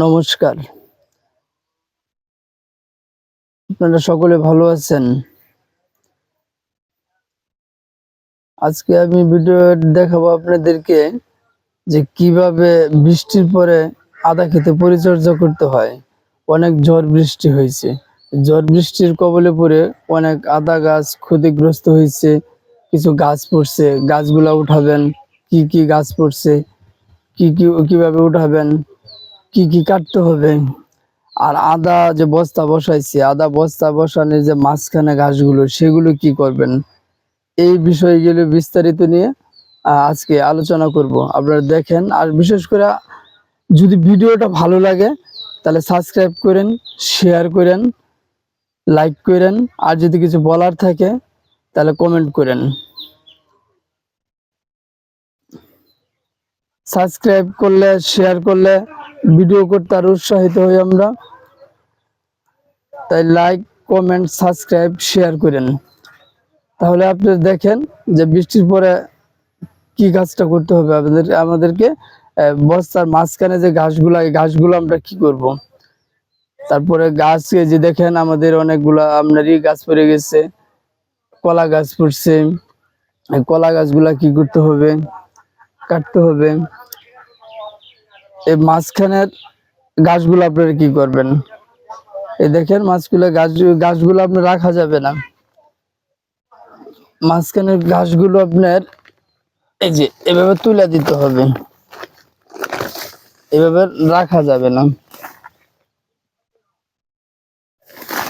নমস্কার। আপনারা সকলে ভালো আছেন? আজকে আমি ভিডিও দেখাবো আপনাদেরকে যে কিভাবে বৃষ্টির পরে আদা খেতে পরিচর্যা করতে হয়। অনেক ঝড় বৃষ্টি হয়েছে। ঝড় বৃষ্টির কবলে পড়ে অনেক আদা গাছ ক্ষতিগ্রস্ত হয়েছে। কিছু গাছ পড়ছে, গাছগুলা উঠাবেন। কি কি গাছ পড়ছে, কিভাবে উঠাবেন, কি কাটতে হবে। আর আদা যে বস্তা বসাইছি, আদা বস্তা বসানোর যে মাঝখানে ঘাসগুলো সেগুলো কি করবেন, এই বিষয়গুলো বিস্তারিত নিয়ে আজকে আলোচনা করব। আপনারা দেখেন, আর বিশেষ করে যদি ভিডিওটা ভালো লাগে তাহলে সাবস্ক্রাইব করেন, শেয়ার করেন, লাইক করেন, আর যদি কিছু বলার থাকে তাহলে কমেন্ট করেন। সাবস্ক্রাইব করলে, শেয়ার করলে ভিডিও করতে আরো উৎসাহিত হই আমরা। তাই লাইক, কমেন্ট, সাবস্ক্রাইব, শেয়ার করেন। তাহলে আপনি দেখেন যে বৃষ্টির পরে কি কাজটা করতে হবে আমাদেরকে। বস্তার মাঝখানে যে ঘাসগুলো, এই ঘাসগুলো আমরা কি করব। তারপরে গাছ যে দেখেন আমাদের অনেকগুলা আপনারই গাছ পড়ে গেছে, কলা গাছ পড়ছে। এই কলা গাছগুলা কি করতে হবে, কাটতে হবে। এই মাঝখানের গাছগুলো আপনারা কি করবেন, এই দেখেন মাছগুলো গাছগুলো আপনার রাখা যাবে না। মাঝখানের ঘাসগুলো আপনার এই যে এভাবে তুলে দিতে হবে, এভাবে রাখা যাবে না।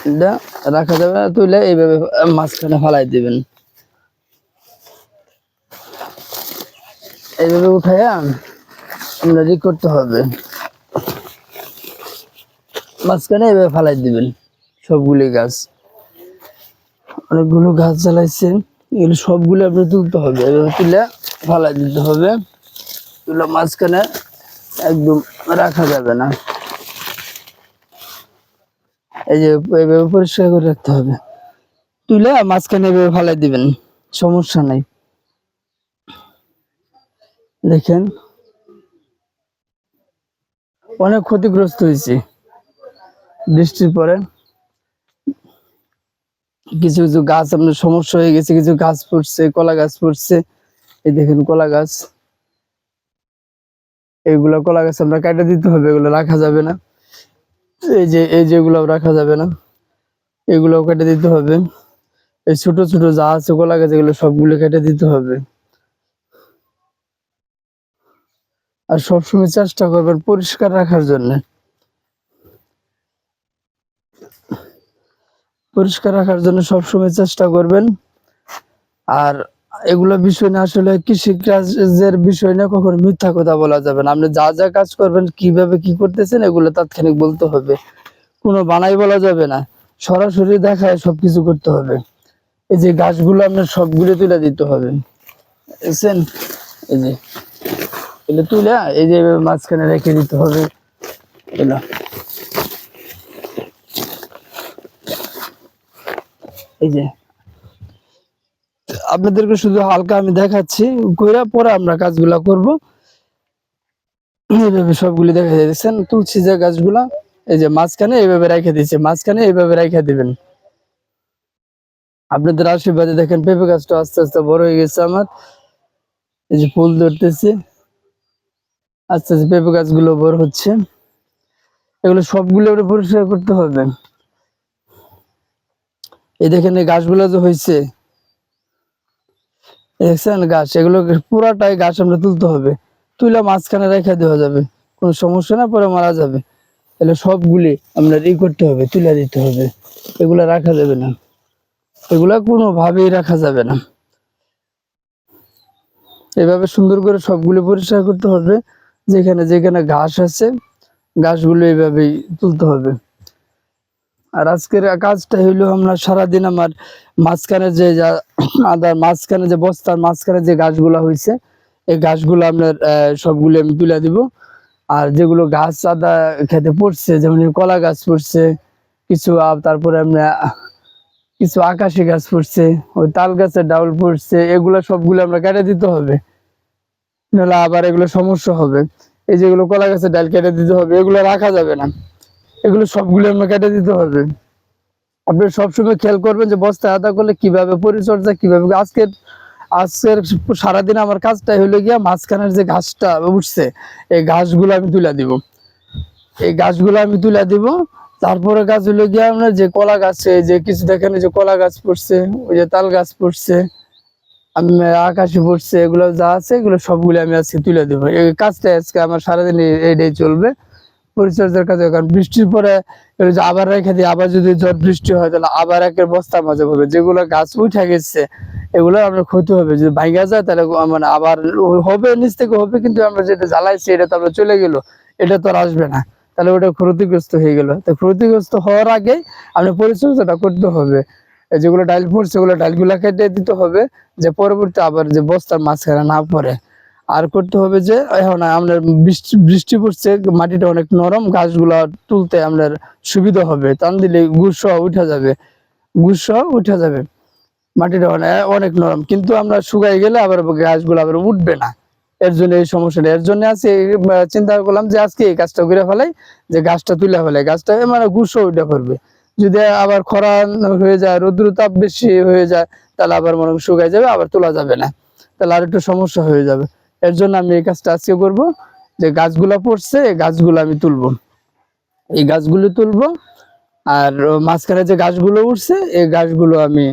এটা রাখা যাবে না, তুলে এইভাবে মাঝখানে ফালাই দিবেন। এইভাবে উঠাইয়া আপনার করতে হবে, মাঝখানে এইভাবে ফালাই দিবেন সবগুলি গাছ। অনেকগুলো গাছ জ্বালাইছে, এগুলো সবগুলো আপনার তুলতে হবে, এভাবে তুলে ফালাই দিতে হবে। তুলে মাঝখানে একদম রাখা যাবে না, এই যে এইভাবে পরিষ্কার করে রাখতে হবে। তুলে মাঝখানে এভাবে ফালাই দিবেন, সমস্যা নাই। দেখেন অনেক ক্ষতিগ্রস্ত হয়েছে বৃষ্টির পরে। কিছু কিছু গাছ আপনার সমস্যা হয়ে গেছে, কিছু গাছ পড়ছে, কলা গাছ পড়ছে। এই দেখেন কলা গাছ, এইগুলা কলা গাছ আমরা কাটে দিতে হবে, এগুলো রাখা যাবে না। এই যেগুলো রাখা যাবে না, এগুলো কেটে দিতে হবে। এই ছোট ছোট যা আছে কলা গাছ, এগুলো সবগুলো কেটে দিতে হবে। আর সবসময় চেষ্টা করবেন পরিষ্কার রাখার জন্য, পরিষ্কার রাখার জন্য সবসময় চেষ্টা করবেন। আর এগুলো বিষয় না, আসলে কৃষি কাজের বিষয় না, কখনো মিথ্যা কথা বলা যাবে না। আপনি যা যা কাজ করবেন, কিভাবে কি করতেছেন, এগুলো তাৎক্ষণিক বলতে হবে, কোনো বানাই বলা যাবে না। সরাসরি দেখায় সবকিছু করতে হবে। এই যে গাছগুলো আপনার সবগুলো তুলে দিতে হবে, বুঝছেন? এই যে এগুলো তুলে এই যে মাঝখানে রেখে দিতে হবে। এগুলো এই যে আপনাদেরকে শুধু হালকা আমি দেখাচ্ছি, কইরা পরে আমরা কাজগুলা করব। এইভাবে সবগুলি দেখা যাচ্ছেন, তুলছি যে গাছগুলা, এই যে মাঝখানে এইভাবে রেখে দিচ্ছে, মাঝখানে এইভাবে রেখে দিবেন। আপনাদের আশীর্বাদে দেখেন পেঁপে গাছটা আস্তে আস্তে বড় হয়ে গেছে আমার, এই যে ফুল ধরতেছে, আস্তে আস্তে পেঁপে গাছগুলো বড় হচ্ছে। এগুলো সবগুলো পরিষ্কার করতে হবে। এই দেখেন এই গাছগুলো যে হয়েছে, দেখছেন গাছ, এগুলো পুরাটাই গাছ আমরা তুলতে হবে। তুলে মাঝখানে রেখে দেওয়া যাবে, কোনো সমস্যা না, পরে মারা যাবে। তাহলে সবগুলি আমরা করতে হবে, তুলে দিতে হবে, এগুলা রাখা যাবে না, এগুলা কোনোভাবেই রাখা যাবে না। এভাবে সুন্দর করে সবগুলো পরিষ্কার করতে হবে। যেখানে যেখানে ঘাস আছে, ঘাসগুলো এইভাবেই তুলতে হবে। আর আজকের কাজটা হইলো, আমরা সারাদিন আমার মাঝখানে যে আদার মাঝখানে যে বস্তার মাঝখানে যে গাছগুলা হয়েছে, এই গাছগুলো আপনার সবগুলো আমি তুলে দিব। আর যেগুলো গাছ আদা খেতে পড়ছে, যেমন কলা গাছ পড়ছে কিছু, তারপরে আমরা কিছু আকাশি গাছ পড়ছে, ওই তাল গাছের ডাউল পড়ছে, এগুলো সবগুলো আমরা কেটে দিতে হবে, নাহলে আবার এগুলো সমস্যা হবে। এই যেগুলো কলা গাছের ডাল কেটে দিতে হবে, এগুলো রাখা যাবে না, এগুলো সবগুলো আমরা কেটে দিতে হবে। আপনি সবসময় খেয়াল করবেন যে বস্তা আদা করলে কিভাবে পরিচর্যা কিভাবে। আজকের আজকের সারাদিন আমার কাজটাই হলো গিয়া মাঝখানের যে ঘাসটা উঠছে এই ঘাসগুলো আমি তুলে দিব, এই গাছগুলো আমি তুলে দিব। তারপরে গাছ হলো গিয়ে আমরা যে কলা গাছে যে কিছু দেখেন যে কলা গাছ পড়ছে, ওই যে তাল গাছ পড়ছে, আমি আকাশে পড়ছে, এগুলো যা আছে এগুলো সবগুলো আমি আজকে তুলে দেবো। এই কাজটা আজকে আমার সারাদিন এইটাই চলবে, পরিচর্যার কাজে। কারণ বৃষ্টির পরে যে আবার রেখে দিই, আবার যদি ঝড় বৃষ্টি হয় তাহলে আবার একের বস্তা মাঝে হবে, যেগুলো গাছ উঠে গেছে এগুলো আমরা ক্ষতি হবে। যদি ভাঙা যায় তাহলে মানে আবার হবে, নিচ থেকে হবে, কিন্তু আমরা যেটা জ্বালাইছি এটা তো আমরা চলে গেল, এটা তো আর আসবে না, তাহলে ওটা ক্ষতিগ্রস্ত হয়ে গেল। তো ক্ষতিগ্রস্ত হওয়ার আগে আমরা পরিচর্যাটা করতে হবে। যেগুলো ডাল পড়ছে ওগুলো ডালগুলা কেটে দিতে হবে, যে পরবর্তী আবার যে বস্তার মাঝখানে না পড়ে। আর করতে হবে যে এখন আপনার বৃষ্টি বৃষ্টি পড়ছে, মাটিটা অনেক নরম, গাছগুলা তুলতে আপনার সুবিধা হবে, টান দিলে গুড় সহ উঠে যাবে, গুড় সহ উঠে যাবে। মাটিটা অনেক নরম, কিন্তু আমরা শুকাই গেলে আবার গাছগুলো আবার উঠবে না। এর জন্য এই সমস্যাটা, এর জন্য আছে চিন্তা করলাম যে আজকে এই কাজটা করে ফেলাই, যে গাছটা তুলে ফেলাই, গাছটা মানে গুড় সহ উঠে পড়বে। যদি আবার খরা হয়ে যায়, রৌদ্র তাপ বেশি হয়ে যায়, তাহলে আবার মনে শুকাই যাবে, আবার তোলা যাবে না, তাহলে আর একটু সমস্যা হয়ে যাবে। এর জন্য আমি এই কাজটা আজকে করবো, যে গাছগুলা পড়ছে এই গাছগুলো আমি তুলবো, এই গাছগুলো তুলবো। আর মাঝখানে যে গাছগুলো উঠছে এই গাছগুলো আমি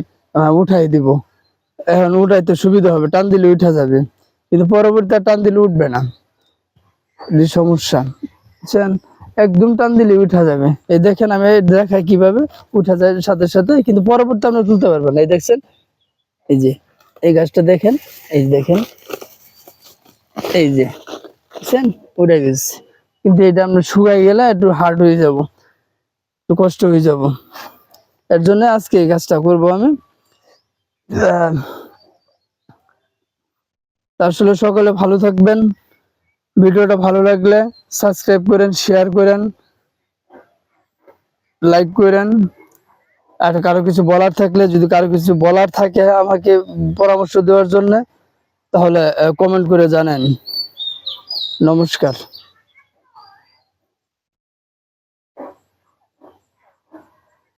উঠাই দিব। এখন উঠাইতে সুবিধা হবে, টান দিলে উঠা যাবে, কিন্তু পরবর্তী টান দিলে উঠবে না, এই সমস্যা, বুঝছেন? একদম টান দিলে উঠা যাবে। এই দেখেন আমি দেখাই কিভাবে উঠা যায় সাথে সাথে, কিন্তু পরবর্তী আমরা তুলতে পারবো না। এই দেখছেন, এই যে এই গাছটা দেখেন, এই দেখেন, এই যে বুঝছেন উঠে গেছে, কিন্তু এটা আমরা শুকাই গেলে একটু হার্ড হয়ে যাব, একটু কষ্ট হয়ে যাব। এর জন্য আজকে এই কাজটা করবো আমি। আসলে সকলে ভালো থাকবেন, ভিডিওটা ভালো লাগলে সাবস্ক্রাইব করেন, শেয়ার করেন, লাইক করেন। আর কারো কিছু বলার থাকলে, যদি কারো কিছু বলার থাকে আমাকে পরামর্শ দেওয়ার জন্য, তাহলে কমেন্ট করে জানেন। নমস্কার।